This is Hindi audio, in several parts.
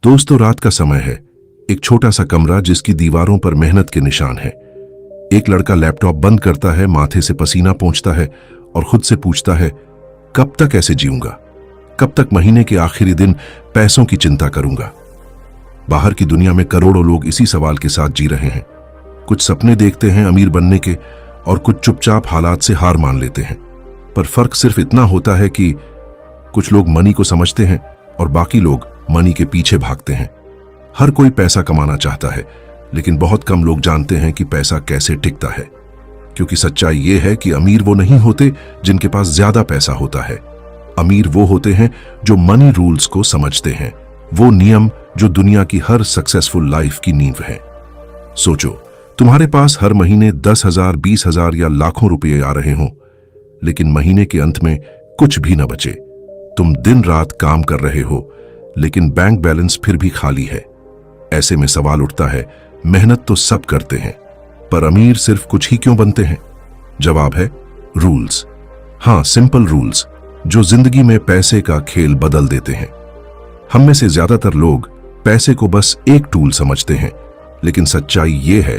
दोस्तों, रात का समय है। एक छोटा सा कमरा जिसकी दीवारों पर मेहनत के निशान हैं। एक लड़का लैपटॉप बंद करता है, माथे से पसीना पोंछता है और खुद से पूछता है, कब तक ऐसे जीऊंगा? कब तक महीने के आखिरी दिन पैसों की चिंता करूंगा? बाहर की दुनिया में करोड़ों लोग इसी सवाल के साथ जी रहे हैं। कुछ सपने देखते हैं अमीर बनने के और कुछ चुपचाप हालात से हार मान लेते हैं। पर फर्क सिर्फ इतना होता है कि कुछ लोग मनी को समझते हैं और बाकी लोग मनी के पीछे भागते हैं। हर कोई पैसा कमाना चाहता है, लेकिन बहुत कम लोग जानते हैं कि पैसा कैसे टिकता है। क्योंकि सच्चाई यह है कि अमीर वो नहीं होते जिनके पास ज्यादा पैसा होता है। अमीर वो होते हैं जो मनी रूल्स को समझते हैं, वो नियम जो दुनिया की हर सक्सेसफुल लाइफ की नींव है। सोचो, तुम्हारे पास हर महीने 10,000, 20,000 या लाखों रुपए आ रहे हों, लेकिन महीने के अंत में कुछ भी न बचे। तुम दिन रात काम कर रहे हो, लेकिन बैंक बैलेंस फिर भी खाली है। ऐसे में सवाल उठता है, मेहनत तो सब करते हैं, पर अमीर सिर्फ कुछ ही क्यों बनते हैं? जवाब है रूल्स। हाँ, सिंपल रूल्स जो जिंदगी में पैसे का खेल बदल देते हैं। हम में से ज्यादातर लोग पैसे को बस एक टूल समझते हैं, लेकिन सच्चाई यह है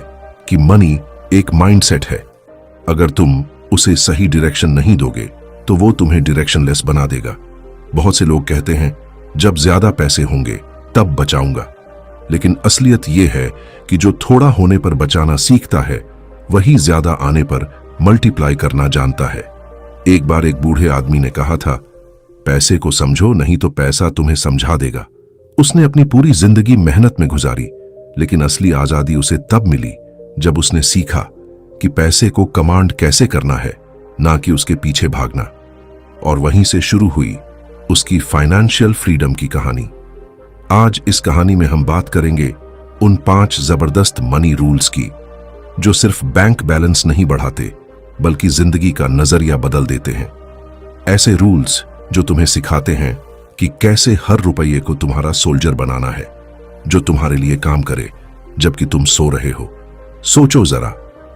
कि मनी एक माइंडसेट है। अगर तुम उसे सही डायरेक्शन नहीं दोगे तो वो तुम्हें डायरेक्शनलेस बना देगा। बहुत से लोग कहते हैं, जब ज्यादा पैसे होंगे तब बचाऊंगा, लेकिन असलियत यह है कि जो थोड़ा होने पर बचाना सीखता है वही ज्यादा आने पर मल्टीप्लाई करना जानता है। एक बार एक बूढ़े आदमी ने कहा था, पैसे को समझो, नहीं तो पैसा तुम्हें समझा देगा। उसने अपनी पूरी जिंदगी मेहनत में गुजारी, लेकिन असली आजादी उसे तब मिली जब उसने सीखा कि पैसे को कमांड कैसे करना है, ना कि उसके पीछे भागना। और वहीं से शुरू हुई उसकी फाइनेंशियल फ्रीडम की कहानी। आज इस कहानी में हम बात करेंगे उन 5 जबरदस्त मनी रूल्स की जो सिर्फ बैंक बैलेंस नहीं बढ़ाते, बल्कि जिंदगी का नजरिया बदल देते हैं। ऐसे रूल्स जो तुम्हें सिखाते हैं कि कैसे हर रुपये को तुम्हारा सोल्जर बनाना है, जो तुम्हारे लिए काम करे जबकि तुम सो रहे हो। सोचो जरा,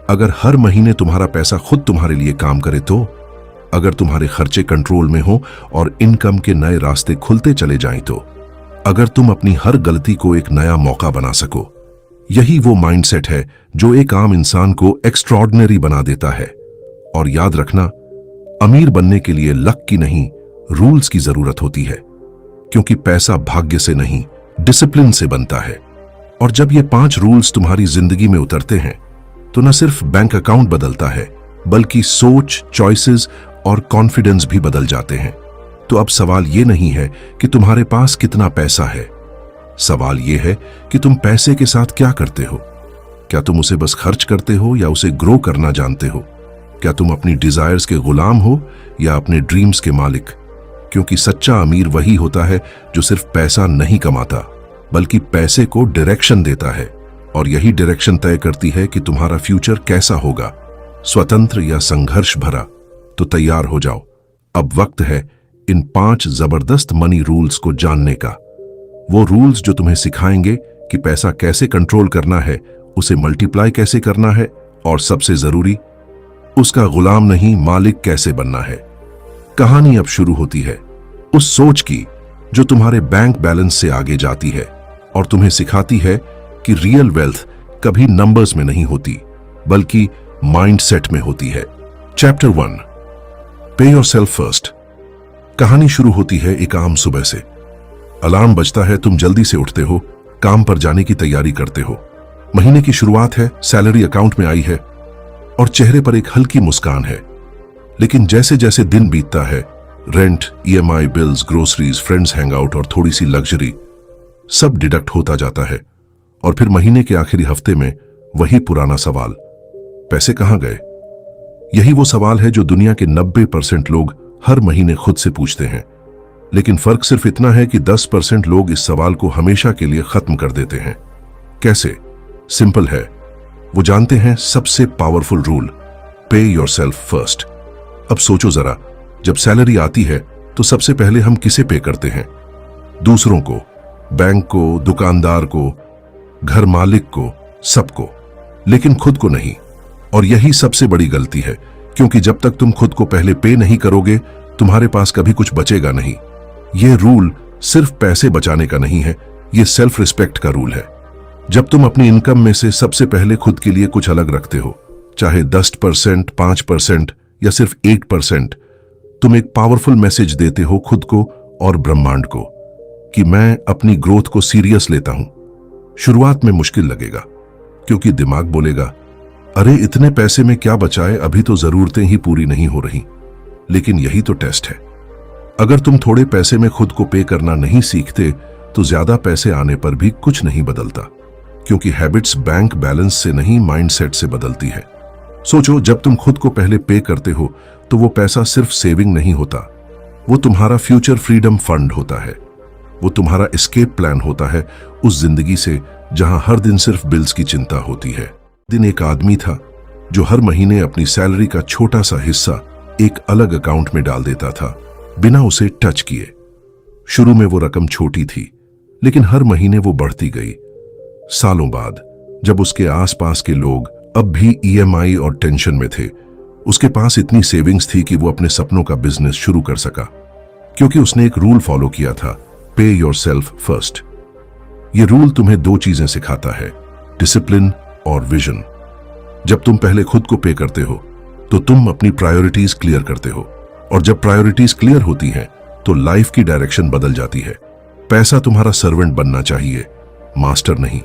अगर हर महीने तुम्हारा पैसा खुद तुम्हारे लिए काम करे तो? अगर तुम्हारे खर्चे कंट्रोल में हो और इनकम के नए रास्ते खुलते चले जाएं तो? अगर तुम अपनी हर गलती को एक नया मौका बना सको? यही वो माइंडसेट है जो एक आम इंसान को एक्स्ट्रॉर्डिनरी बना देता है। और याद रखना, अमीर बनने के लिए लक की नहीं, रूल्स की जरूरत होती है। क्योंकि पैसा भाग्य से नहीं, डिसिप्लिन से बनता है। और जब ये 5 रूल्स तुम्हारी जिंदगी में उतरते हैं तो न सिर्फ बैंक अकाउंट बदलता है, बल्कि सोच, चॉइसेस और कॉन्फिडेंस भी बदल जाते हैं। तो अब सवाल ये नहीं है कि तुम्हारे पास कितना पैसा है, सवाल ये है कि तुम पैसे के साथ क्या करते हो। क्या तुम उसे बस खर्च करते हो या उसे ग्रो करना जानते हो? क्या तुम अपनी डिजायर्स के गुलाम हो या अपने ड्रीम्स के मालिक? क्योंकि सच्चा अमीर वही होता है जो सिर्फ पैसा नहीं कमाता, बल्कि पैसे को डायरेक्शन देता है। और यही डायरेक्शन तय करती है कि तुम्हारा फ्यूचर कैसा होगा, स्वतंत्र या संघर्ष भरा। तो तैयार हो जाओ, अब वक्त है इन 5 जबरदस्त मनी रूल्स को जानने का। वो रूल्स जो तुम्हें सिखाएंगे कि पैसा कैसे कंट्रोल करना है, उसे मल्टीप्लाई कैसे करना है, और सबसे जरूरी, उसका गुलाम नहीं मालिक कैसे बनना है। कहानी अब शुरू होती है उस सोच की जो तुम्हारे बैंक बैलेंस से आगे जाती है और तुम्हें सिखाती है कि रियल वेल्थ कभी नंबर्स में नहीं होती, बल्कि माइंडसेट में होती है। चैप्टर 1, पे योरसेल्फ फर्स्ट। कहानी शुरू होती है एक आम सुबह से। अलार्म बजता है, तुम जल्दी से उठते हो, काम पर जाने की तैयारी करते हो। महीने की शुरुआत है, सैलरी अकाउंट में आई है और चेहरे पर एक हल्की मुस्कान है। लेकिन जैसे जैसे दिन बीतता है, rent, EMI bills, groceries, friends hangout और थोड़ी सी लग्जरी, सब डिडक्ट होता जाता है। और फिर महीने के आखिरी हफ्ते में वही पुराना सवाल, पैसे कहां गए? यही वो सवाल है जो दुनिया के 90% लोग हर महीने खुद से पूछते हैं। लेकिन फर्क सिर्फ इतना है कि 10% लोग इस सवाल को हमेशा के लिए खत्म कर देते हैं। कैसे? सिंपल है, वो जानते हैं सबसे पावरफुल रूल, पे योरसेल्फ फर्स्ट। अब सोचो जरा, जब सैलरी आती है तो सबसे पहले हम किसे पे करते हैं? दूसरों को, बैंक को, दुकानदार को, घर मालिक को, सबको, लेकिन खुद को नहीं। और यही सबसे बड़ी गलती है, क्योंकि जब तक तुम खुद को पहले पे नहीं करोगे, तुम्हारे पास कभी कुछ बचेगा नहीं। यह रूल सिर्फ पैसे बचाने का नहीं है, ये सेल्फ रिस्पेक्ट का रूल है। जब तुम अपनी इनकम में से सबसे पहले खुद के लिए कुछ अलग रखते हो, चाहे 10%, 5% या सिर्फ 8%, तुम एक पावरफुल मैसेज देते हो खुद को और ब्रह्मांड को कि मैं अपनी ग्रोथ को सीरियस लेता हूं। शुरुआत में मुश्किल लगेगा, क्योंकि दिमाग बोलेगा, अरे इतने पैसे में क्या बचाए, अभी तो जरूरतें ही पूरी नहीं हो रही। लेकिन यही तो टेस्ट है। अगर तुम थोड़े पैसे में खुद को पे करना नहीं सीखते तो ज्यादा पैसे आने पर भी कुछ नहीं बदलता, क्योंकि हैबिट्स बैंक बैलेंस से नहीं माइंडसेट से बदलती है। सोचो, जब तुम खुद को पहले पे करते हो तो वो पैसा सिर्फ सेविंग नहीं होता, वो तुम्हारा फ्यूचर फ्रीडम फंड होता है। वो तुम्हारा एस्केप प्लान होता है उस जिंदगी से जहां हर दिन सिर्फ बिल्स की चिंता होती है। दिन एक आदमी था जो हर महीने अपनी सैलरी का छोटा सा हिस्सा एक अलग अकाउंट में डाल देता था, बिना उसे टच किए। शुरू में वो रकम छोटी थी, लेकिन हर महीने वो बढ़ती गई। सालों बाद जब उसके आसपास के लोग अब भी ईएमआई और टेंशन में थे, उसके पास इतनी सेविंग्स थी कि वो अपने सपनों का बिजनेस शुरू कर सका, क्योंकि उसने एक रूल फॉलो किया था, पे योरसेल्फ फर्स्ट। ये रूल तुम्हें दो चीजें सिखाता है, डिसिप्लिन और विजन। जब तुम पहले खुद को पे करते हो तो तुम अपनी प्रायोरिटीज क्लियर करते हो, और जब प्रायोरिटीज क्लियर होती हैं तो लाइफ की डायरेक्शन बदल जाती है। पैसा तुम्हारा सर्वेंट बनना चाहिए, मास्टर नहीं।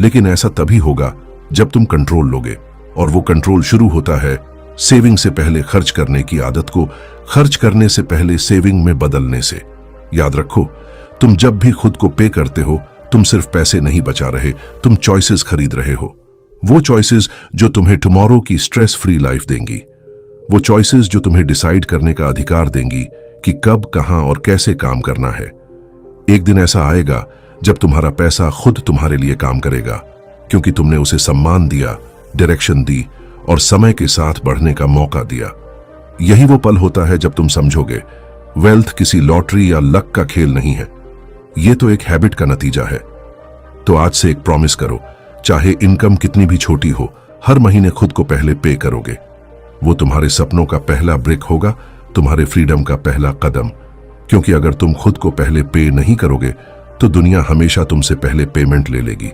लेकिन ऐसा तभी होगा जब तुम कंट्रोल लोगे, और वो कंट्रोल शुरू होता है सेविंग से पहले खर्च करने की आदत को खर्च करने से पहले सेविंग में बदलने से। याद रखो, तुम जब भी खुद को पे करते हो तुम सिर्फ पैसे नहीं बचा रहे, तुम चॉइसेस खरीद रहे हो। वो चॉइसेस जो तुम्हें टुमारो की स्ट्रेस फ्री लाइफ देंगी, वो चॉइसेस जो तुम्हें डिसाइड करने का अधिकार देंगी कि कब, कहां और कैसे काम करना है। एक दिन ऐसा आएगा जब तुम्हारा पैसा खुद तुम्हारे लिए काम करेगा, क्योंकि तुमने उसे सम्मान दिया, डायरेक्शन दी और समय के साथ बढ़ने का मौका दिया। यही वो पल होता है जब तुम समझोगे वेल्थ किसी लॉटरी या लक का खेल नहीं है, ये तो एक हैबिट का नतीजा है। तो आज से एक प्रॉमिस करो, चाहे इनकम कितनी भी छोटी हो, हर महीने खुद को पहले पे करोगे। वो तुम्हारे सपनों का पहला ब्रेक होगा, तुम्हारे फ्रीडम का पहला कदम। क्योंकि अगर तुम खुद को पहले पे नहीं करोगे तो दुनिया हमेशा तुमसे पहले पेमेंट ले लेगी,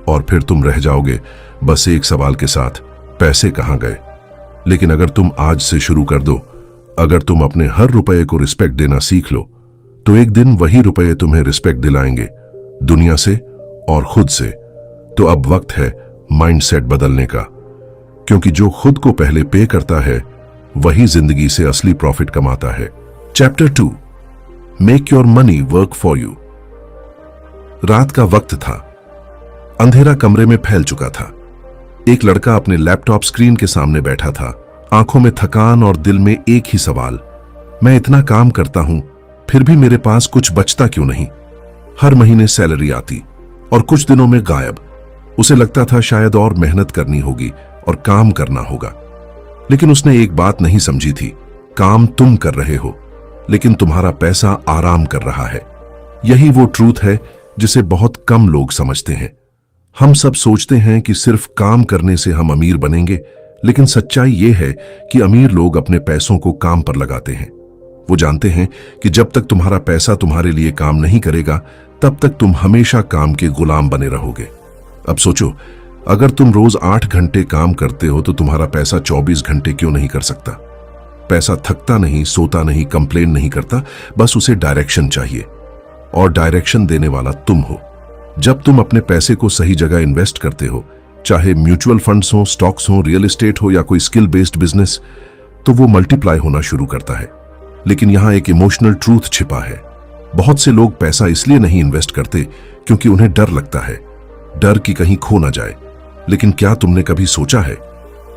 और फिर तुम रह जाओगे बस एक सवाल के साथ, पैसे कहां गए। लेकिन अगर तुम आज से शुरू कर दो, अगर तुम अपने हर रुपए को रिस्पेक्ट देना सीख लो, तो एक दिन वही रुपए तुम्हें रिस्पेक्ट दिलाएंगे, दुनिया से और खुद से। तो अब वक्त है माइंडसेट बदलने का, क्योंकि जो खुद को पहले पे करता है वही जिंदगी से असली प्रॉफिट कमाता है। Chapter 2, make your money work for you. रात का वक्त था, अंधेरा कमरे में फैल चुका था। एक लड़का अपने लैपटॉप स्क्रीन के सामने बैठा था, आंखों में थकान और दिल में एक ही सवाल, मैं इतना काम करता हूं फिर भी मेरे पास कुछ बचता क्यों नहीं। हर महीने सैलरी आती और कुछ दिनों में गायब। उसे लगता था शायद और मेहनत करनी होगी और काम करना होगा। लेकिन उसने एक बात नहीं समझी थी, काम तुम कर रहे हो लेकिन तुम्हारा पैसा आराम कर रहा है। यही वो ट्रूथ है जिसे बहुत कम लोग समझते हैं। हम सब सोचते हैं कि सिर्फ काम करने से हम अमीर बनेंगे, लेकिन सच्चाई ये है कि अमीर लोग अपने पैसों को काम पर लगाते हैं। वो जानते हैं कि जब तक तुम्हारा पैसा तुम्हारे लिए काम नहीं करेगा तब तक तुम हमेशा काम के गुलाम बने रहोगे। अब सोचो, अगर तुम रोज 8 घंटे काम करते हो तो तुम्हारा पैसा 24 घंटे क्यों नहीं कर सकता। पैसा थकता नहीं, सोता नहीं, कंप्लेन नहीं करता, बस उसे डायरेक्शन चाहिए, और डायरेक्शन देने वाला तुम हो। जब तुम अपने पैसे को सही जगह इन्वेस्ट करते हो, चाहे म्यूचुअल फंड्स हो, स्टॉक्स हो, रियल एस्टेट हो या कोई स्किल बेस्ड बिजनेस, तो वो मल्टीप्लाई होना शुरू करता है। लेकिन यहां एक इमोशनल ट्रूथ छिपा है। बहुत से लोग पैसा इसलिए नहीं इन्वेस्ट करते क्योंकि उन्हें डर लगता है, डर कि कहीं खो ना जाए। लेकिन क्या तुमने कभी सोचा है,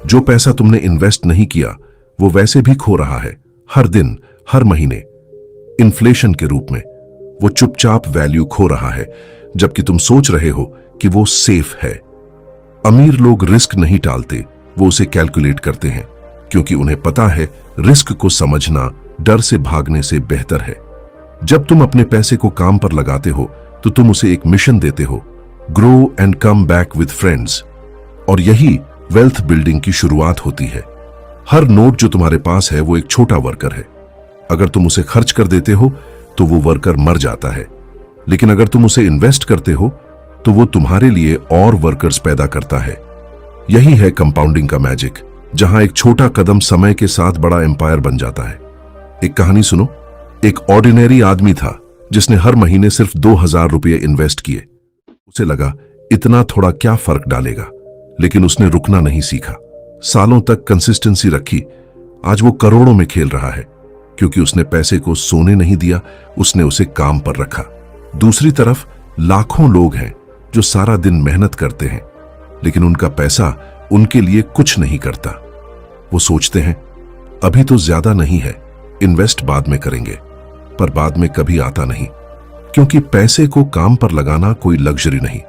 जो पैसा तुमने इन्वेस्ट नहीं किया वो वैसे भी खो रहा है, हर दिन, हर महीने, इन्फ्लेशन के रूप में। वो चुपचाप वैल्यू खो रहा है, जबकि तुम सोच रहे हो कि वो सेफ है। अमीर लोग रिस्क नहीं टालते, वो उसे कैलकुलेट करते हैं, क्योंकि उन्हें पता है रिस्क को समझना डर से भागने से बेहतर है। जब तुम अपने पैसे को काम पर लगाते हो तो तुम उसे एक मिशन देते हो, grow and come back with friends. और यही वेल्थ बिल्डिंग की शुरुआत होती है। हर नोट जो तुम्हारे पास है वो एक छोटा वर्कर है। अगर तुम उसे खर्च कर देते हो तो वो वर्कर मर जाता है, लेकिन अगर तुम उसे इन्वेस्ट करते हो तो वो तुम्हारे लिए और वर्कर्स पैदा करता है। यही है कंपाउंडिंग का मैजिक, जहां एक छोटा कदम समय के साथ बड़ा एम्पायर बन जाता है। एक कहानी सुनो। एक ऑर्डिनरी आदमी था जिसने हर महीने सिर्फ 2000 रुपये इन्वेस्ट किए। उसे लगा इतना थोड़ा क्या फर्क डालेगा, लेकिन उसने रुकना नहीं सीखा। सालों तक कंसिस्टेंसी रखी। आज वो करोड़ों में खेल रहा है, क्योंकि उसने पैसे को सोने नहीं दिया, उसने उसे काम पर रखा। दूसरी तरफ लाखों लोग हैं जो सारा दिन मेहनत करते हैं, लेकिन उनका पैसा उनके लिए कुछ नहीं करता। वो सोचते हैं अभी तो ज्यादा नहीं है, इन्वेस्ट बाद में करेंगे, पर बाद में कभी आता नहीं, क्योंकि पैसे को काम पर लगाना कोई लग्जरी नहीं,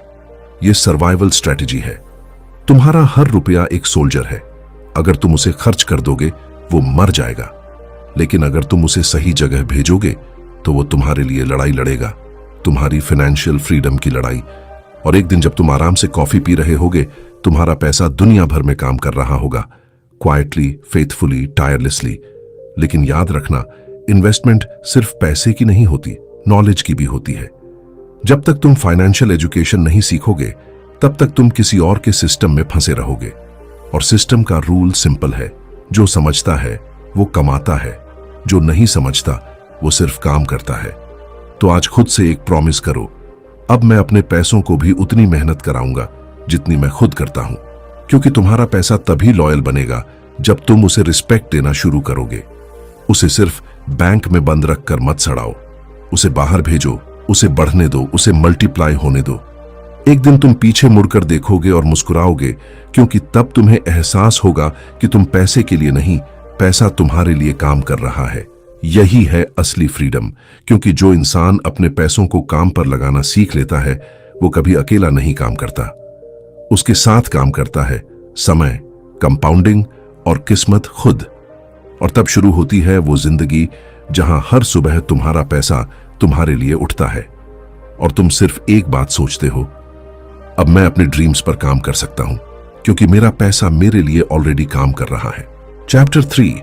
ये सर्वाइवल स्ट्रेटजी है। तुम्हारा हर रुपया एक सोल्जर है। अगर तुम उसे खर्च कर दोगे वो मर जाएगा, लेकिन अगर तुम उसे सही जगह भेजोगे तो वो तुम्हारे लिए लड़ाई लड़ेगा, तुम्हारी फाइनेंशियल फ्रीडम की लड़ाई। और एक दिन जब तुम आराम से कॉफी पी रहे होगे, तुम्हारा पैसा दुनिया भर में काम कर रहा होगा, क्वाइटली, फेथफुली, टायरलेसली। लेकिन याद रखना, इन्वेस्टमेंट सिर्फ पैसे की नहीं होती, नॉलेज की भी होती है। जब तक तुम फाइनेंशियल एजुकेशन नहीं सीखोगे, तब तक तुम किसी और के सिस्टम में फंसे रहोगे। और सिस्टम का रूल सिंपल है, जो समझता है वो कमाता है, जो नहीं समझता वो सिर्फ काम करता है। तो आज खुद से एक प्रॉमिस करो, अब मैं अपने पैसों को भी उतनी मेहनत कराऊंगा जितनी मैं खुद करता हूं, क्योंकि तुम्हारा पैसा तभी लॉयल बनेगा जब तुम उसे रिस्पेक्ट देना शुरू करोगे। उसे सिर्फ बैंक में बंद रखकर मत सड़ाओ, उसे बाहर भेजो, उसे बढ़ने दो, उसे मल्टीप्लाई होने दो। एक दिन तुम पीछे मुड़कर देखोगे और मुस्कुराओगे, क्योंकि तब तुम्हें एहसास होगा कि तुम पैसे के लिए नहीं, पैसा तुम्हारे लिए काम कर रहा है। यही है असली फ्रीडम, क्योंकि जो इंसान अपने पैसों को काम पर लगाना सीख लेता है, वो कभी अकेला नहीं काम करता। उसके साथ काम करता है समय, कंपाउंडिंग और किस्मत खुद। और तब शुरू होती है वो जिंदगी जहां हर सुबह तुम्हारा पैसा तुम्हारे लिए उठता है और तुम सिर्फ एक बात सोचते हो, अब मैं अपने ड्रीम्स पर काम कर सकता हूं, क्योंकि मेरा पैसा मेरे लिए ऑलरेडी काम कर रहा है। Chapter 3,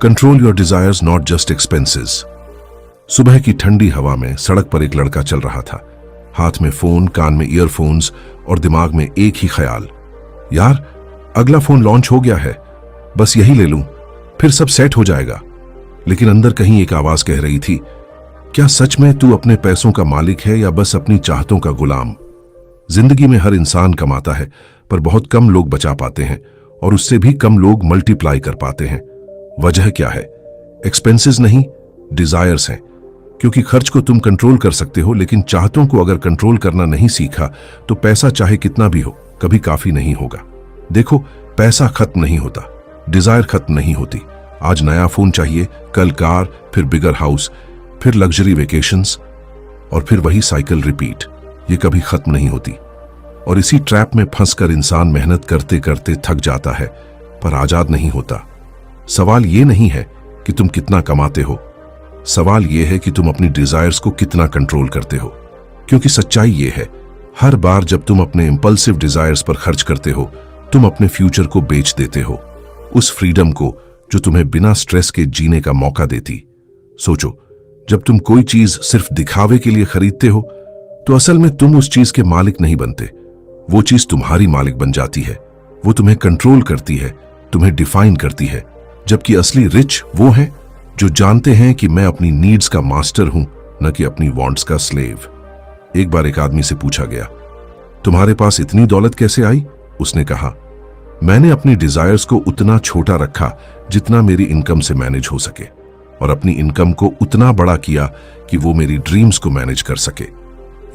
control your desires not just expenses. सुबह की ठंडी हवा में सड़क पर एक लड़का चल रहा था, हाथ में फोन, कान में ईयरफोन्स और दिमाग में एक ही ख्याल, यार अगला फोन लॉन्च हो गया है, बस यही ले लूं, फिर सब सेट हो जाएगा। लेकिन अंदर कहीं एक आवाज कह रही थी, क्या सच में तू अपने पैसों का मालिक है या बस अपनी चाहतों का गुलाम? जिंदगी में हर इंसान कमाता है, पर बहुत कम लोग बचा पाते हैं, और उससे भी कम लोग मल्टीप्लाई कर पाते हैं। वजह क्या है? एक्सपेंसेस नहीं, डिजायर्स हैं। क्योंकि खर्च को तुम कंट्रोल कर सकते हो, लेकिन चाहतों को अगर कंट्रोल करना नहीं सीखा तो पैसा चाहे कितना भी हो कभी काफी नहीं होगा। देखो, पैसा खत्म नहीं होता, डिजायर खत्म नहीं होती। आज नया फोन चाहिए, कल कार, फिर बिगर हाउस, फिर लग्जरी वेकेशंस, और फिर वही साइकिल रिपीट। ये कभी खत्म नहीं होती। और इसी ट्रैप में फंसकर इंसान मेहनत करते करते थक जाता है, पर आजाद नहीं होता। सवाल ये नहीं है कि तुम कितना कमाते हो, सवाल ये है कि तुम अपनी डिजायर्स को कितना कंट्रोल करते हो। क्योंकि सच्चाई ये है, हर बार जब तुम अपने इंपल्सिव डिजायर्स पर खर्च करते हो, तुम अपने फ्यूचर को बेच देते हो, उस फ्रीडम को जो तुम्हें बिना स्ट्रेस के जीने का मौका देती। सोचो, जब तुम कोई चीज सिर्फ दिखावे के लिए खरीदते हो, तो असल में तुम उस चीज के मालिक नहीं बनते, वो चीज तुम्हारी मालिक बन जाती है। वो तुम्हें कंट्रोल करती है, तुम्हें डिफाइन करती है। जबकि असली रिच वो हैं जो जानते हैं कि मैं अपनी नीड्स का मास्टर हूं, न कि अपनी वांट्स का स्लेव। एक बार एक आदमी से पूछा गया, तुम्हारे पास इतनी दौलत कैसे आई? उसने कहा, मैंने अपनी डिजायर्स को उतना छोटा रखा जितना मेरी इनकम से मैनेज हो सके, और अपनी इनकम को उतना बड़ा किया कि वो मेरी ड्रीम्स को मैनेज कर सके।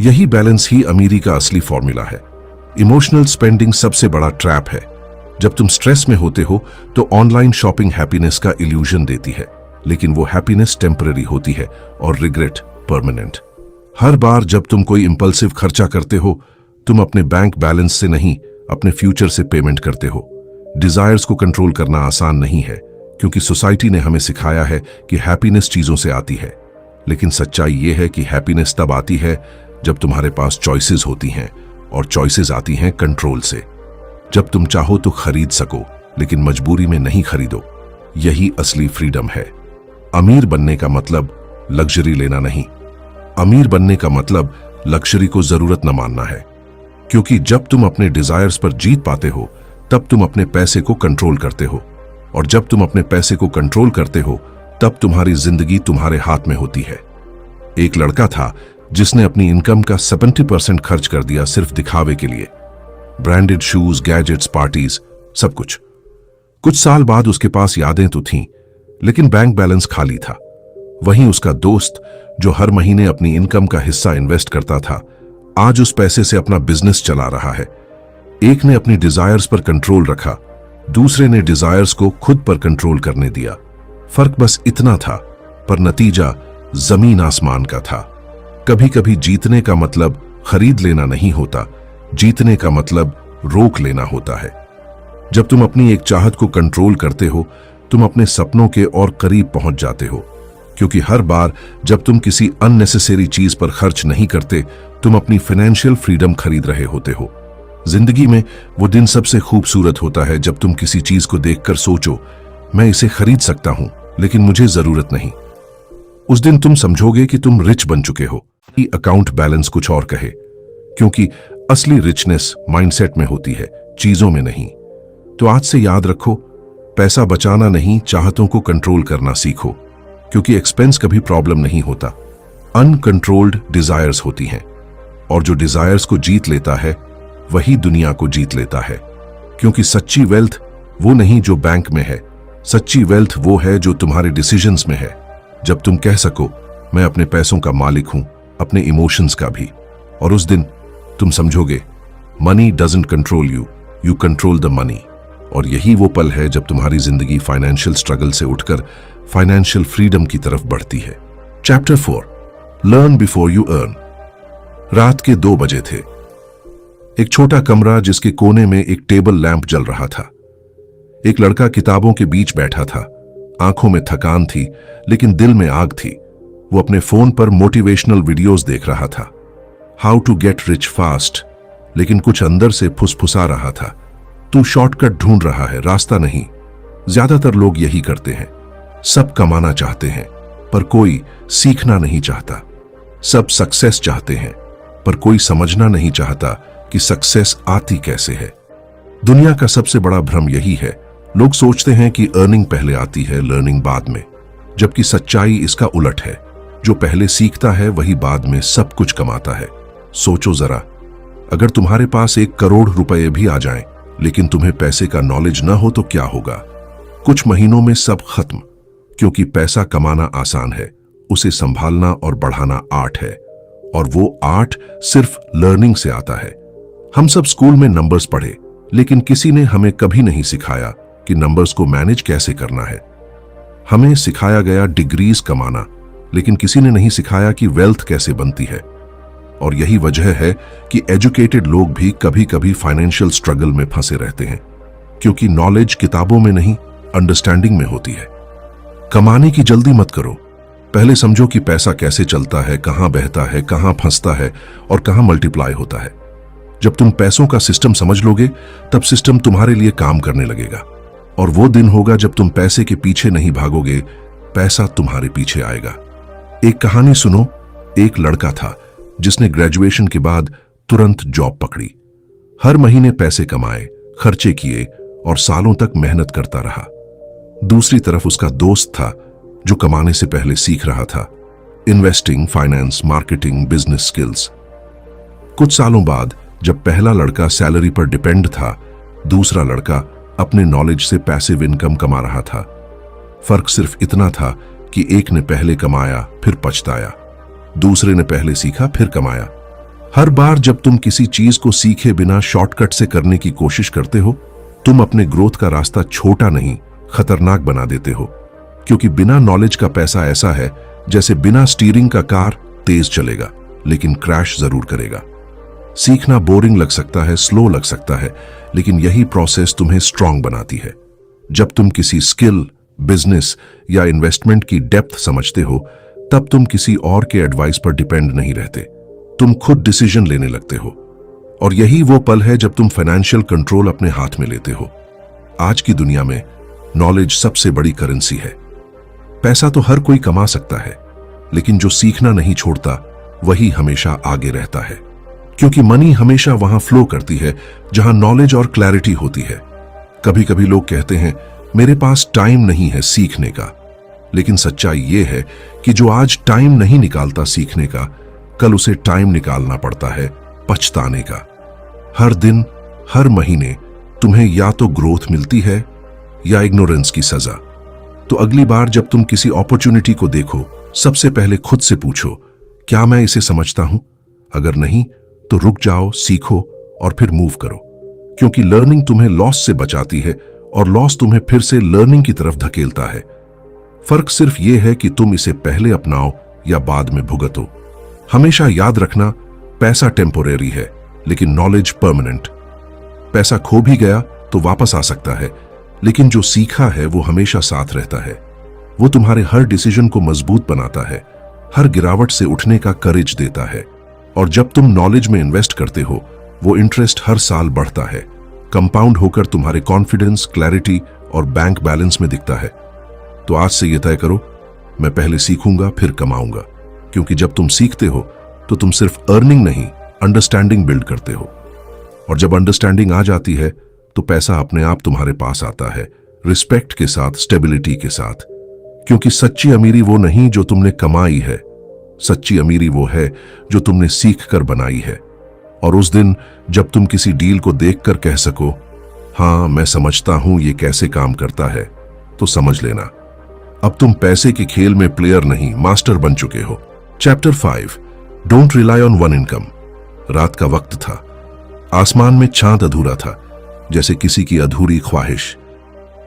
यही बैलेंस ही अमीरी का असली फॉर्मूला है। इमोशनल स्पेंडिंग सबसे बड़ा ट्रैप है। जब तुम स्ट्रेस में होते हो तो ऑनलाइन शॉपिंग हैप्पीनेस का इल्यूजन देती है, लेकिन वो हैप्पीनेस टेम्पररी होती है और रिग्रेट परमानेंट। हर बार जब तुम कोई इंपल्सिव खर्चा करते हो, तुम अपने बैंक बैलेंस से नहीं, अपने फ्यूचर से पेमेंट करते हो। डिजायर्स को कंट्रोल करना आसान नहीं है, क्योंकि सोसाइटी ने हमें सिखाया है कि हैप्पीनेस चीजों से आती है। लेकिन सच्चाई ये है कि हैप्पीनेस तब आती है जब तुम्हारे पास चॉइसेस होती हैं, और चॉइसेस आती हैं कंट्रोल से। जब तुम चाहो तो खरीद सको, लेकिन मजबूरी में नहीं खरीदो। यही असली फ्रीडम है। अमीर बनने का मतलब लग्जरी लेना नहीं, अमीर बनने का मतलब लग्जरी को जरूरत न मानना है, क्योंकि जब तुम अपने डिजायर्स पर जीत पाते हो तब तुम अपने पैसे को कंट्रोल करते हो, और जब तुम अपने पैसे को कंट्रोल करते हो तब तुम्हारी जिंदगी तुम्हारे हाथ में होती है। एक लड़का था जिसने अपनी इनकम का 70% खर्च कर दिया सिर्फ दिखावे के लिए। ब्रांडेड शूज, गैजेट्स, पार्टीज, सब कुछ। कुछ साल बाद उसके पास यादें तो थीं, लेकिन बैंक बैलेंस खाली था। वहीं उसका दोस्त जो हर महीने अपनी इनकम का हिस्सा इन्वेस्ट करता था, आज उस पैसे से अपना बिजनेस चला रहा है। एक ने अपनी डिजायर्स पर कंट्रोल रखा, दूसरे ने डिजायर्स को खुद पर कंट्रोल करने दिया। फर्क बस इतना था, पर नतीजा जमीन आसमान का था। कभी कभी जीतने का मतलब खरीद लेना नहीं होता, जीतने का मतलब रोक लेना होता है। जब तुम अपनी एक चाहत को कंट्रोल करते हो, तुम अपने सपनों के और करीब पहुंच जाते हो, क्योंकि हर बार जब तुम किसी अननेसेसरी चीज पर खर्च नहीं करते, तुम अपनी फाइनेंशियल फ्रीडम खरीद रहे होते हो। जिंदगी में वो दिन सबसे खूबसूरत होता है जब तुम किसी चीज को देखकर सोचो, मैं इसे खरीद सकता हूं, लेकिन मुझे जरूरत नहीं। उस दिन तुम समझोगे कि तुम रिच बन चुके हो। अकाउंट बैलेंस कुछ और कहे, क्योंकि असली रिचनेस माइंडसेट में होती है, चीजों में नहीं। तो आज से याद रखो, पैसा बचाना नहीं, चाहतों को कंट्रोल करना सीखो, क्योंकि एक्सपेंस कभी प्रॉब्लम नहीं होता, अनकंट्रोल्ड डिजायर्स होती हैं। और जो डिजायर्स को जीत लेता है वही दुनिया को जीत लेता है, क्योंकि सच्ची वेल्थ वो नहीं जो बैंक में है, सच्ची वेल्थ वो है जो तुम्हारे डिसीजंस में है। जब तुम कह सको, मैं अपने पैसों का मालिक हूं, अपने इमोशंस का भी, और उस दिन तुम समझोगे, money doesn't control you, you control the money. और यही वो पल है जब तुम्हारी जिंदगी फाइनेंशियल स्ट्रगल से उठकर फाइनेंशियल फ्रीडम की तरफ बढ़ती है। Chapter 4, learn before you earn. रात के 2 बजे थे। एक छोटा कमरा जिसके कोने में एक टेबल लैंप जल रहा था। एक लड़का किताबों के बीच बैठा था। आंखों में थकान थी, लेकिन दिल में आग थी। वो अपने फोन पर मोटिवेशनल वीडियोस देख रहा था, how to get rich fast, लेकिन कुछ अंदर से फुसफुसा रहा था, तू शॉर्टकट ढूंढ रहा है, रास्ता नहीं। ज्यादातर लोग यही करते हैं। सब कमाना चाहते हैं, पर कोई सीखना नहीं चाहता। सब सक्सेस चाहते हैं, पर कोई समझना नहीं चाहता कि सक्सेस आती कैसे है। दुनिया का सबसे बड़ा भ्रम यही है, लोग सोचते हैं कि अर्निंग पहले आती है, लर्निंग बाद में, जबकि सच्चाई इसका उलट है। जो पहले सीखता है वही बाद में सब कुछ कमाता है। सोचो जरा, अगर तुम्हारे पास 1 करोड़ रुपए भी आ जाएं, लेकिन तुम्हें पैसे का नॉलेज न हो तो क्या होगा? कुछ महीनों में सब खत्म, क्योंकि पैसा कमाना आसान है, उसे संभालना और बढ़ाना आर्ट है, और वो आर्ट सिर्फ लर्निंग से आता है। हम सब स्कूल में नंबर्स पढ़े, लेकिन किसी ने हमें कभी नहीं सिखाया कि नंबर्स को मैनेज कैसे करना है। हमें सिखाया गया डिग्रीज कमाना, लेकिन किसी ने नहीं सिखाया कि वेल्थ कैसे बनती है। और यही वजह है कि एजुकेटेड लोग भी कभी कभी फाइनेंशियल स्ट्रगल में फंसे रहते हैं, क्योंकि नॉलेज किताबों में नहीं, अंडरस्टैंडिंग में होती है। कमाने की जल्दी मत करो, पहले समझो कि पैसा कैसे चलता है, कहां बहता है, कहां फंसता है और कहां मल्टीप्लाई होता है। जब तुम पैसों का सिस्टम समझ लोगे, तब सिस्टम तुम्हारे लिए काम करने लगेगा, और वो दिन होगा जब तुम पैसे के पीछे नहीं भागोगे, पैसा तुम्हारे पीछे आएगा। एक कहानी सुनो। एक लड़का था जिसने ग्रेजुएशन के बाद तुरंत जॉब पकड़ी। हर महीने पैसे कमाए, खर्चे किए और सालों तक मेहनत करता रहा। दूसरी तरफ उसका दोस्त था जो कमाने से पहले सीख रहा था, investing, finance, marketing, business skills. कुछ सालों बाद जब पहला लड़का सैलरी पर डिपेंड था, दूसरा लड़का अपने नॉलेज से पैसिव इनकम कमा रहा था। फर्क सिर्फ इतना था कि एक ने पहले कमाया फिर पछताया, दूसरे ने पहले सीखा फिर कमाया। हर बार जब तुम किसी चीज को सीखे बिना शॉर्टकट से करने की कोशिश करते हो, तुम अपने ग्रोथ का रास्ता छोटा नहीं, खतरनाक बना देते हो, क्योंकि बिना नॉलेज का पैसा ऐसा है जैसे बिना स्टीयरिंग का कार तेज चलेगा लेकिन क्रैश जरूर करेगा। सीखना बोरिंग लग सकता है, स्लो लग सकता है, लेकिन यही प्रोसेस तुम्हें स्ट्रांग बनाती है। जब तुम किसी स्किल, बिजनेस या इन्वेस्टमेंट की डेप्थ समझते हो, तब तुम किसी और के एडवाइस पर डिपेंड नहीं रहते, तुम खुद डिसीजन लेने लगते हो। और यही वो पल है जब तुम फाइनेंशियल कंट्रोल अपने हाथ में लेते हो। आज की दुनिया में नॉलेज सबसे बड़ी करेंसी है। पैसा तो हर कोई कमा सकता है, लेकिन जो सीखना नहीं छोड़ता वही हमेशा आगे रहता है, क्योंकि मनी हमेशा वहां फ्लो करती है जहां नॉलेज और क्लैरिटी होती है। कभी कभी लोग कहते हैं मेरे पास टाइम नहीं है सीखने का, लेकिन सच्चाई यह है कि जो आज टाइम नहीं निकालता सीखने का, कल उसे टाइम निकालना पड़ता है पछताने का। हर दिन, हर महीने तुम्हें या तो ग्रोथ मिलती है या इग्नोरेंस की सजा। तो अगली बार जब तुम किसी अपॉर्चुनिटी को देखो, सबसे पहले खुद से पूछो, क्या मैं इसे समझता हूं? अगर नहीं, तो रुक जाओ, सीखो और फिर मूव करो, क्योंकि लर्निंग तुम्हें लॉस से बचाती है और लॉस तुम्हें फिर से लर्निंग की तरफ धकेलता है। फर्क सिर्फ यह है कि तुम इसे पहले अपनाओ या बाद में भुगतो। हमेशा याद रखना, पैसा टेम्पोरेरी है लेकिन नॉलेज परमानेंट। पैसा खो भी गया तो वापस आ सकता है, लेकिन जो सीखा है वो हमेशा साथ रहता है। वो तुम्हारे हर डिसीजन को मजबूत बनाता है, हर गिरावट से उठने का करेज देता है। और जब तुम नॉलेज में इन्वेस्ट करते हो, वो इंटरेस्ट हर साल बढ़ता है, कंपाउंड होकर तुम्हारे कॉन्फिडेंस, क्लैरिटी और बैंक बैलेंस में दिखता है। तो आज से यह तय करो, मैं पहले सीखूंगा फिर कमाऊंगा, क्योंकि जब तुम सीखते हो तो तुम सिर्फ अर्निंग नहीं, अंडरस्टैंडिंग बिल्ड करते हो। और जब अंडरस्टैंडिंग आ जाती है तो पैसा अपने आप तुम्हारे पास आता है, रिस्पेक्ट के साथ, स्टेबिलिटी के साथ। क्योंकि सच्ची अमीरी वो नहीं जो तुमने कमाई है, सच्ची अमीरी वो है जो तुमने सीख कर बनाई है। और उस दिन जब तुम किसी डील को देखकर कह सको, हाँ मैं समझता हूं ये कैसे काम करता है, तो समझ लेना अब तुम पैसे के खेल में प्लेयर नहीं, मास्टर बन चुके हो। Chapter 5, don't rely on one income. रात का वक्त था, आसमान में चांद अधूरा था, जैसे किसी की अधूरी ख्वाहिश।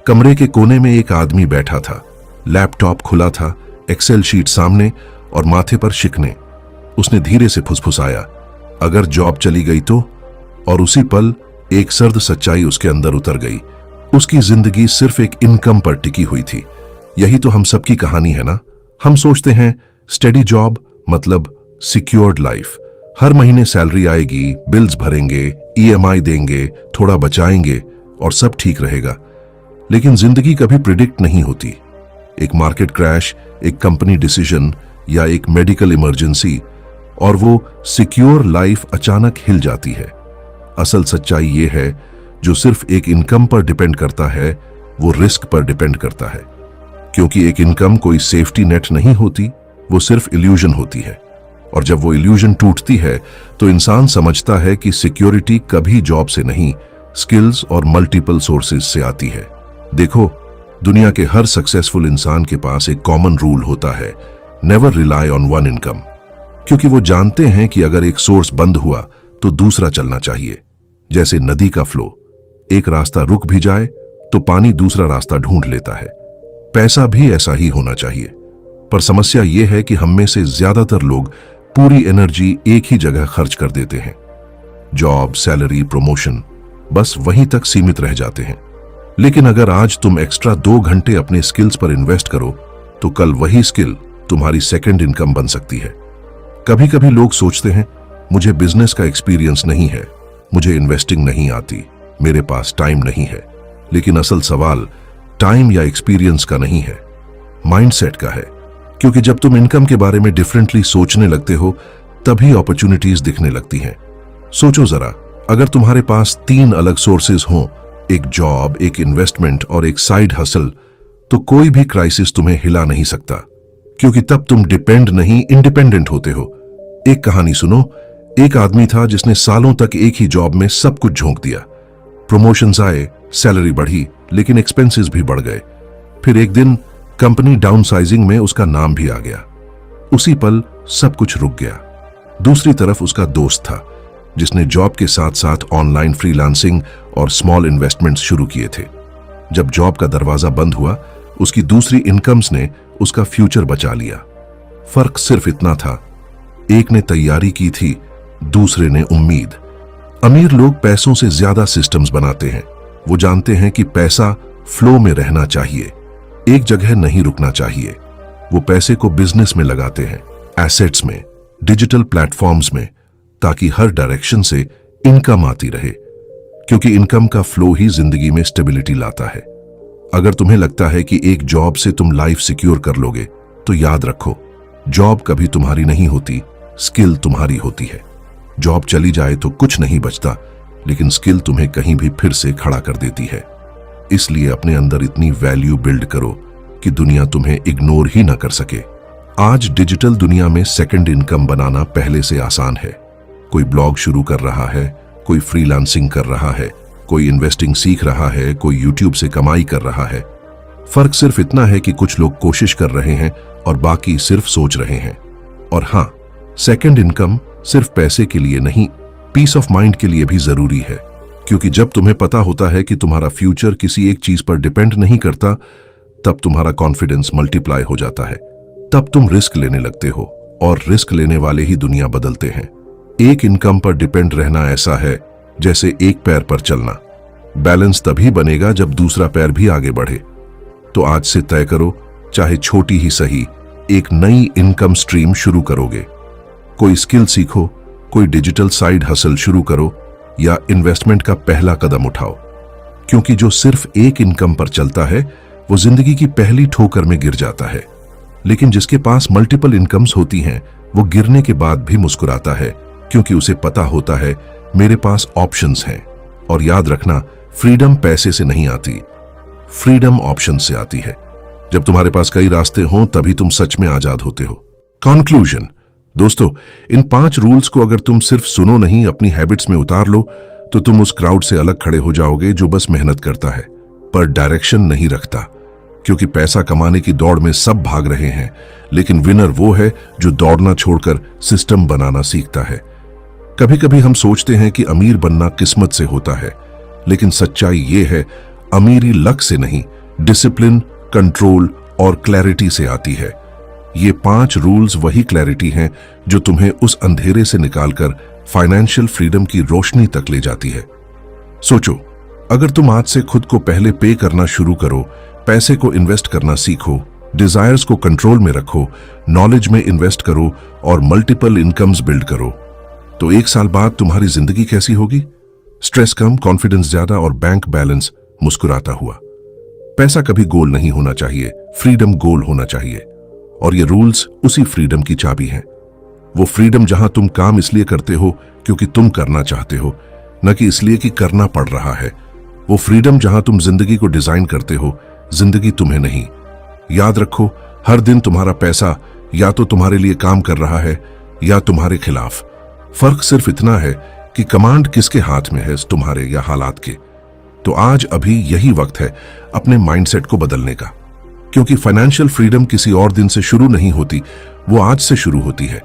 कमरे के कोने में एक आदमी बैठा था, लैपटॉप खुला था, एक्सेल शीट सामने और माथे पर शिकने। उसने धीरे से फुसफुसाया, अगर जॉब चली गई तो? और उसी पल एक सर्द सच्चाई उसके अंदर उतर गई। उसकी जिंदगी सिर्फ एक इनकम पर टिकी हुई थी। यही तो हम सबकी कहानी है ना। हम सोचते हैं स्टेडी जॉब मतलब सिक्योर्ड लाइफ, हर महीने सैलरी आएगी, बिल्स भरेंगे, ईएमआई देंगे, थोड़ा बचाएंगे और सब ठीक रहेगा। लेकिन जिंदगी कभी प्रिडिक्ट नहीं होती। एक मार्केट क्रैश, एक कंपनी डिसीजन या एक मेडिकल इमरजेंसी, और वो सिक्योर लाइफ अचानक हिल जाती है। असल सच्चाई ये है, जो सिर्फ एक इनकम पर डिपेंड करता है वो रिस्क पर डिपेंड करता है। क्योंकि एक इनकम कोई सेफ्टी नेट नहीं होती, वो सिर्फ इल्यूजन होती है। और जब वो इल्यूजन टूटती है तो इंसान समझता है कि सिक्योरिटी कभी जॉब से नहीं, स्किल्स और मल्टीपल सोर्सेज से आती है। देखो, दुनिया के हर सक्सेसफुल इंसान के पास एक कॉमन रूल होता है, never rely on one income. क्योंकि वो जानते हैं कि अगर एक सोर्स बंद हुआ तो दूसरा चलना चाहिए। जैसे नदी का फ्लो, एक रास्ता रुक भी जाए तो पानी दूसरा रास्ता ढूंढ लेता है। पैसा भी ऐसा ही होना चाहिए। पर समस्या यह है कि हम में से ज्यादातर लोग पूरी एनर्जी एक ही जगह खर्च कर देते हैं। जॉब, सैलरी, प्रमोशन, बस वहीं तक सीमित रह जाते हैं। लेकिन अगर आज तुम एक्स्ट्रा 2 घंटे अपने स्किल्स पर इन्वेस्ट करो तो कल वही स्किल तुम्हारी सेकंड इनकम बन सकती है। कभी कभी लोग सोचते हैं मुझे बिजनेस का एक्सपीरियंस नहीं है, मुझे इन्वेस्टिंग नहीं आती, मेरे पास टाइम नहीं है। लेकिन असल सवाल टाइम या एक्सपीरियंस का नहीं है, माइंडसेट का है। क्योंकि जब तुम इनकम के बारे में डिफरेंटली सोचने लगते हो तभी अपॉर्चुनिटीज दिखने लगती हैं। सोचो जरा, अगर तुम्हारे पास 3 अलग सोर्सेज हों, एक जॉब, एक इन्वेस्टमेंट और एक साइड हसल, तो कोई भी क्राइसिस तुम्हें हिला नहीं सकता। क्योंकि तब तुम डिपेंड नहीं, इंडिपेंडेंट होते हो। एक कहानी सुनो, एक आदमी था जिसने सालों तक एक ही जॉब में सब कुछ झोंक दिया। प्रमोशंस आए, सैलरी बढ़ी, लेकिन एक्सपेंसेस भी बढ़ गए। फिर एक दिन कंपनी डाउनसाइजिंग में उसका नाम भी आ गया। उसी पल सब कुछ रुक गया। दूसरी तरफ उसका दोस्त था जिसने जॉब के साथ साथ ऑनलाइन फ्रीलांसिंग और स्मॉल इन्वेस्टमेंट्स शुरू किए थे। जब जॉब का दरवाजा बंद हुआ, उसकी दूसरी इनकम्स ने उसका फ्यूचर बचा लिया। फर्क सिर्फ इतना था, एक ने तैयारी की थी, दूसरे ने उम्मीद। अमीर लोग पैसों से ज्यादा सिस्टम्स बनाते हैं। वो जानते हैं कि पैसा फ्लो में रहना चाहिए, एक जगह नहीं रुकना चाहिए। वो पैसे को बिजनेस में लगाते हैं, एसेट्स में, डिजिटल प्लेटफॉर्म्स में, ताकि हर डायरेक्शन से इनकम आती रहे। क्योंकि इनकम का फ्लो ही जिंदगी में स्टेबिलिटी लाता है। अगर तुम्हें लगता है कि एक जॉब से तुम लाइफ सिक्योर कर लोगे, तो याद रखो, जॉब कभी तुम्हारी नहीं होती, स्किल तुम्हारी होती है। जॉब चली जाए तो कुछ नहीं बचता, लेकिन स्किल तुम्हें कहीं भी फिर से खड़ा कर देती है। इसलिए अपने अंदर इतनी वैल्यू बिल्ड करो कि दुनिया तुम्हें इग्नोर ही ना कर सके। आज डिजिटल दुनिया में सेकंड इनकम बनाना पहले से आसान है। कोई ब्लॉग शुरू कर रहा है, कोई फ्रीलांसिंग कर रहा है, कोई इन्वेस्टिंग सीख रहा है, कोई यूट्यूब से कमाई कर रहा है। फर्क सिर्फ इतना है कि कुछ लोग कोशिश कर रहे हैं और बाकी सिर्फ सोच रहे हैं। और हाँ, सेकंड इनकम सिर्फ पैसे के लिए नहीं, पीस ऑफ माइंड के लिए भी जरूरी है। क्योंकि जब तुम्हें पता होता है कि तुम्हारा फ्यूचर किसी एक चीज पर डिपेंड नहीं करता, तब तुम्हारा कॉन्फिडेंस मल्टीप्लाई हो जाता है। तब तुम रिस्क लेने लगते हो, और रिस्क लेने वाले ही दुनिया बदलते हैं। एक इनकम पर डिपेंड रहना ऐसा है जैसे एक पैर पर चलना। बैलेंस तभी बनेगा जब दूसरा पैर भी आगे बढ़े। तो आज से तय करो, चाहे छोटी ही सही, एक नई इनकम स्ट्रीम शुरू करोगे। कोई स्किल सीखो, कोई डिजिटल साइड हसल शुरू करो, या इन्वेस्टमेंट का पहला कदम उठाओ। क्योंकि जो सिर्फ एक इनकम पर चलता है वो जिंदगी की पहली ठोकर में गिर जाता है, लेकिन जिसके पास मल्टीपल इनकम्स होती हैं वो गिरने के बाद भी मुस्कुराता है, क्योंकि उसे पता होता है मेरे पास ऑप्शंस हैं। और याद रखना, फ्रीडम पैसे से नहीं आती, फ्रीडम ऑप्शन से आती है। जब तुम्हारे पास कई रास्ते हों तभी तुम सच में आजाद होते हो। कंक्लूजन दोस्तों, इन 5 रूल्स को अगर तुम सिर्फ सुनो नहीं, अपनी हैबिट्स में उतार लो, तो तुम उस क्राउड से अलग खड़े हो जाओगे जो बस मेहनत करता है पर डायरेक्शन नहीं रखता। क्योंकि पैसा कमाने की दौड़ में सब भाग रहे हैं, लेकिन विनर वो है जो दौड़ना छोड़कर सिस्टम बनाना सीखता है। कभी कभी हम सोचते हैं कि अमीर बनना किस्मत से होता है, लेकिन सच्चाई ये है, अमीरी लक से नहीं, डिसिप्लिन, कंट्रोल और क्लैरिटी से आती है। ये 5 रूल्स वही क्लैरिटी हैं जो तुम्हें उस अंधेरे से निकालकर फाइनेंशियल फ्रीडम की रोशनी तक ले जाती है। सोचो, अगर तुम आज से खुद को पहले पे करना शुरू करो, पैसे को इन्वेस्ट करना सीखो, डिजायर्स को कंट्रोल में रखो, नॉलेज में इन्वेस्ट करो और मल्टीपल इनकम्स बिल्ड करो, तो 1 साल बाद तुम्हारी जिंदगी कैसी होगी? स्ट्रेस कम, कॉन्फिडेंस ज्यादा और बैंक बैलेंस मुस्कुराता हुआ। पैसा कभी गोल नहीं होना चाहिए, फ्रीडम गोल होना चाहिए। और ये रूल्स उसी फ्रीडम की चाबी हैं। वो फ्रीडम जहां तुम काम इसलिए करते हो क्योंकि तुम करना चाहते हो, न कि इसलिए कि करना पड़ रहा है। वो फ्रीडम जहां तुम जिंदगी को डिजाइन करते हो, जिंदगी तुम्हें नहीं। याद रखो, हर दिन तुम्हारा पैसा या तो तुम्हारे लिए काम कर रहा है या तुम्हारे खिलाफ। फर्क सिर्फ इतना है कि कमांड किसके हाथ में है, तुम्हारे या हालात के। तो आज अभी यही वक्त है अपने माइंडसेट को बदलने का, क्योंकि फाइनेंशियल फ्रीडम किसी और दिन से शुरू नहीं होती, वो आज से शुरू होती है।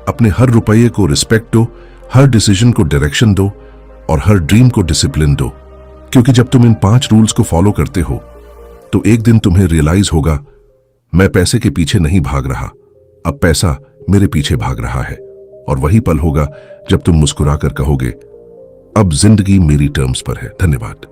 अपने हर रुपये को रिस्पेक्ट दो, हर डिसीजन को डायरेक्शन दो और हर ड्रीम को डिसिप्लिन दो। क्योंकि जब तुम इन 5 रूल्स को फॉलो करते हो तो एक दिन तुम्हें रियलाइज होगा, मैं पैसे के पीछे नहीं भाग रहा, अब पैसा मेरे पीछे भाग रहा है। और वही पल होगा जब तुम मुस्कुराकर कहोगे, अब जिंदगी मेरी टर्म्स पर है। धन्यवाद।